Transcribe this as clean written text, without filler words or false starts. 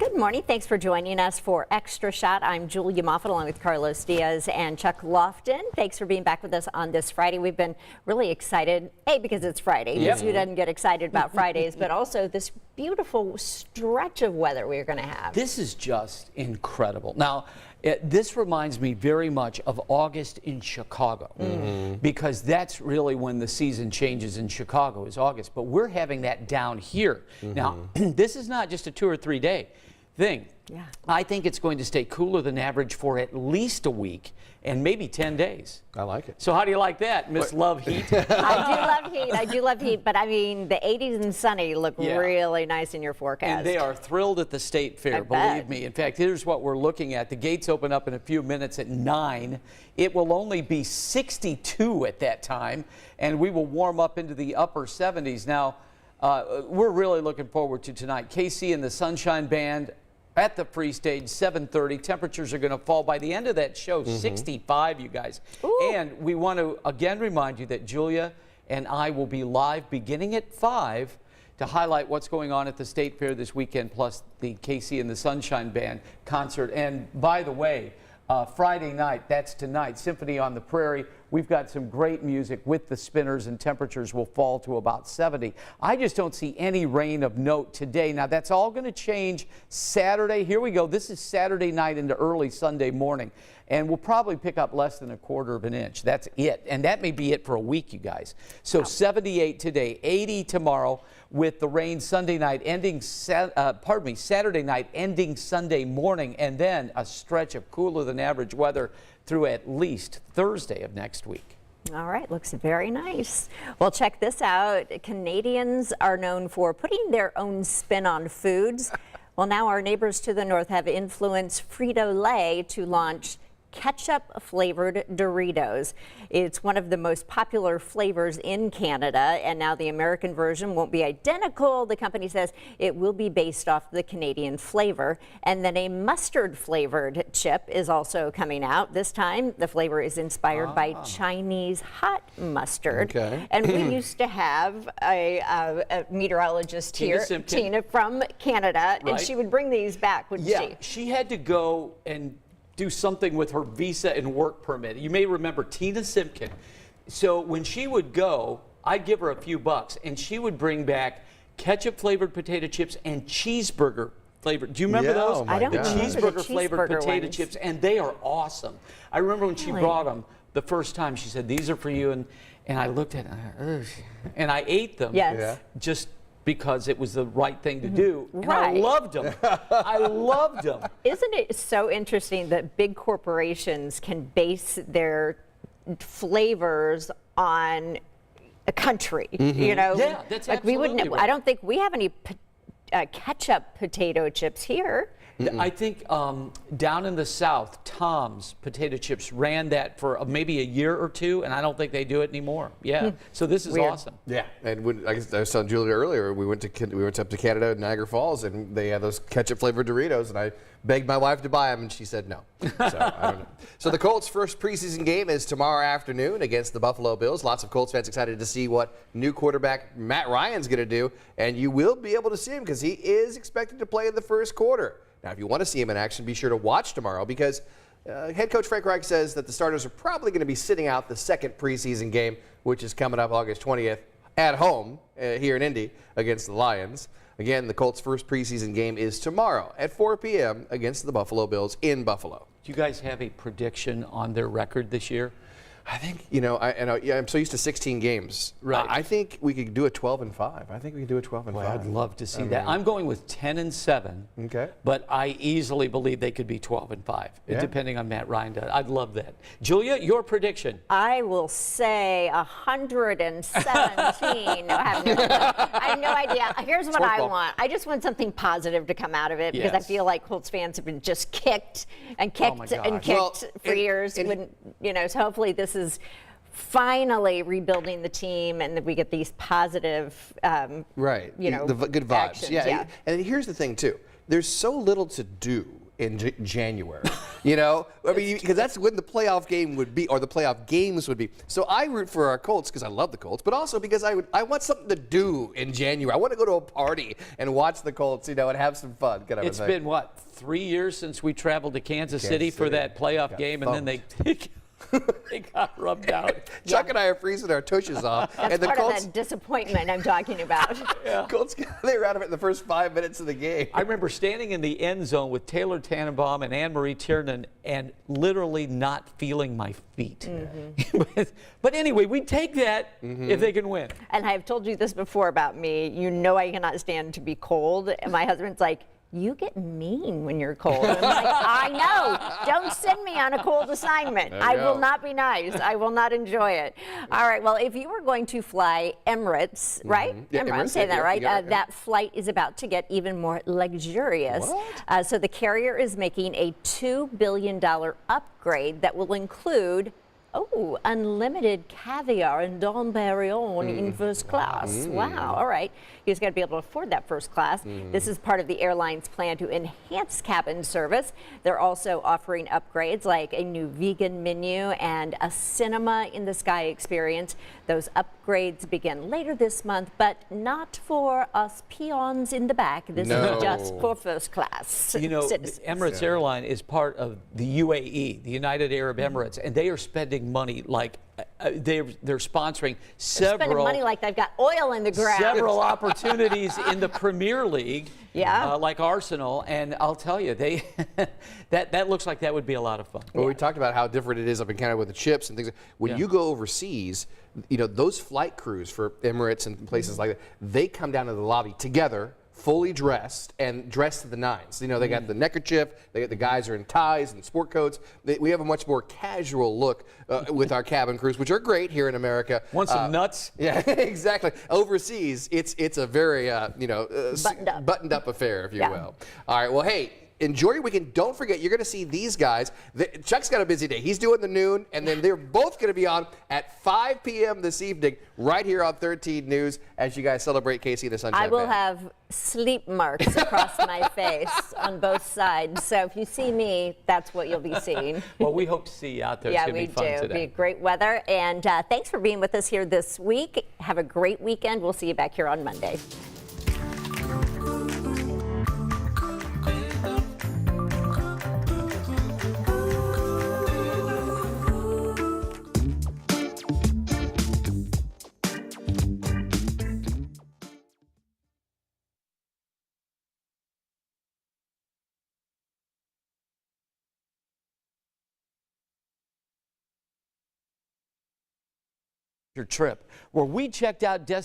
Good morning. Thanks for joining us for Extra Shot. I'm Julia Moffat along with Carlos Diaz and Chuck Lofton. Thanks for being back with us on this Friday. We've been really excited, because it's Friday. Yep. Who doesn't get excited about Fridays, but also this beautiful stretch of weather we're going to have. This is just incredible. Now, this reminds me very much of August in Chicago, because that's really when the season changes in Chicago, is August. But we're having that down here. Now, this is not just a 2 or 3 day thing. Yeah. I think it's going to stay cooler than average for at least a week and maybe 10 days. I like it. So how do you like that, Miss Love Heat? I do love heat. I do love heat. But I mean, the 80s and sunny look really nice in your forecast. And they are thrilled at the State Fair, believe me. In fact, here's what we're looking at. The gates open up in a few minutes at 9. It will only be 62 at that time, and we will warm up into the upper 70s. Now, we're really looking forward to tonight. KC and the Sunshine Band at the free stage, 7:30. Temperatures are going to fall by the end of that show, 65, you guys. Ooh. And we want to again remind you that Julia and I will be live beginning at 5 to highlight what's going on at the State Fair this weekend, plus the KC and the Sunshine Band concert. And by the way, Friday night, that's tonight, Symphony on the Prairie. We've got some great music with the Spinners, and temperatures will fall to about 70. I just don't see any rain of note today. Now, that's all going to change Saturday. Here we go. This is Saturday night into early Sunday morning, and we'll probably pick up less than 1/4 of an inch. That's it, and that may be it for a week, you guys. So 78 today, 80 tomorrow, with the rain Sunday night ending, Saturday night ending Sunday morning, and then a stretch of cooler than average weather through at least Thursday of next week. All right, looks very nice. Well, check this out. Canadians are known for putting their own spin on foods. Well, now our neighbors to the north have influenced FritoLay to launch ketchup-flavored Doritos. It's one of the most popular flavors in Canada, and now the American version won't be identical. The company says it will be based off the Canadian flavor. And then a mustard-flavored chip is also coming out. This time, the flavor is inspired by Chinese hot mustard. Okay. And we used to have a meteorologist here, Tina from Canada, and she would bring these back, wouldn't she? Yeah, she had to go and do something with her visa and work permit. You may remember Tina Simpkin. So when she would go, I'd give her a few bucks, and she would bring back ketchup-flavored potato chips and cheeseburger-flavored. Do you remember those? I don't the remember cheeseburger-flavored potato ones. chips, and they are awesome. I remember when she brought them the first time, she said, "These are for you," and I looked at them, and I ate them. Yes. Yeah. Just because it was the right thing to do. And I loved them. I loved them. Isn't it so interesting that big corporations can base their flavors on a country? You know, Yeah, that's like we wouldn't. absolutely right. I don't think we have any ketchup potato chips here. I think down in the South, Tom's potato chips ran that for maybe a year or two, and I don't think they do it anymore. Yeah, so this is awesome. Yeah, and when, I was telling Julia earlier, we went up to Canada, Niagara Falls, and they had those ketchup-flavored Doritos, and I begged my wife to buy them, and she said no. So I don't know. So the Colts' first preseason game is tomorrow afternoon against the Buffalo Bills. Lots of Colts fans excited to see what new quarterback Matt Ryan's going to do, and you will be able to see him because he is expected to play in the first quarter. Now, if you want to see him in action, be sure to watch tomorrow because head coach Frank Reich says that the starters are probably going to be sitting out the second preseason game, which is coming up August 20th at home here in Indy against the Lions. Again, the Colts' first preseason game is tomorrow at 4 p.m. against the Buffalo Bills in Buffalo. Do you guys have a prediction on their record this year? I think, I'm so used to 16 games. Right. I think we could do a 12-5. I think we could do a 12-5. Well, I'd love to see that. I'm going with 10-7. Okay. But I easily believe they could be 12-5, depending on Matt Ryan. I'd love that. Julia, your prediction? I will say 117. No, I have no idea. Here's what I want. I just want something positive to come out of it because I feel like Colts fans have been just kicked and kicked and kicked for years. So hopefully this is finally rebuilding the team, and that we get these positive, the good vibes. actions, And here's the thing too: there's so little to do in January. You know, I mean, because that's when the playoff game would be, or the playoff games would be. So I root for our Colts because I love the Colts, but also because I want something to do in January. I want to go to a party and watch the Colts, you know, and have some fun. Kind of It's been, what, 3 years since we traveled to Kansas City for that playoff game, and then they got rubbed out. Chuck and I are freezing our tushes off. That's and the part Colts, of that disappointment I'm talking about. Colts, they were out of it in the first 5 minutes of the game. I remember standing in the end zone with Taylor Tannenbaum and Anne-Marie Tiernan and literally not feeling my feet. But anyway, we take that if they can win. And I've told you this before about me. You know I cannot stand to be cold. And my husband's like, you get mean when you're cold. I'm like, I know. Don't send me on a cold assignment. I will not be nice. I will not enjoy it. All right. Well, if you were going to fly Emirates, right? Yeah, Emirates, say that right. That flight is about to get even more luxurious. So the carrier is making a $2 billion upgrade that will include unlimited caviar and Dom Perignon in first class. Wow, all right. You just got to be able to afford that first class. This is part of the airline's plan to enhance cabin service. They're also offering upgrades like a new vegan menu and a cinema in the sky experience. Those upgrades begin later this month, but not for us peons in the back. This is just for first class. You know, citizens. Emirates Airline is part of the UAE, the United Arab Emirates, and they are spending money like they're sponsoring Spending money like they've got oil in the ground. several opportunities in the Premier League, Yeah. like Arsenal, and I'll tell you, they that looks like that would be a lot of fun. Well, we talked about how different it is up in Canada with the chips and things. When you go overseas, you know, those flight crews for Emirates and places like that, they come down to the lobby together, fully dressed and dressed to the nines. You know, they got the neckerchief, the guys are in ties and sport coats. We have a much more casual look with our cabin crews, which are great here in America. Want some nuts? Yeah, exactly. Overseas, it's a very, buttoned up affair, if you will. All right, well, hey, enjoy your weekend. Don't forget, you're going to see these guys. Chuck's got a busy day. He's doing the noon, and then they're both going to be on at 5 p.m. this evening right here on 13 News as you guys celebrate Casey and the Sunshine I will Band. have sleep marks across my face on both sides. So if you see me, that's what you'll be seeing. Well, we hope to see you out there. Yeah, it's going we to be fun do. today. Be great weather. And thanks for being with us here this week. Have a great weekend. We'll see you back here on Monday. Your trip, where we checked out destinations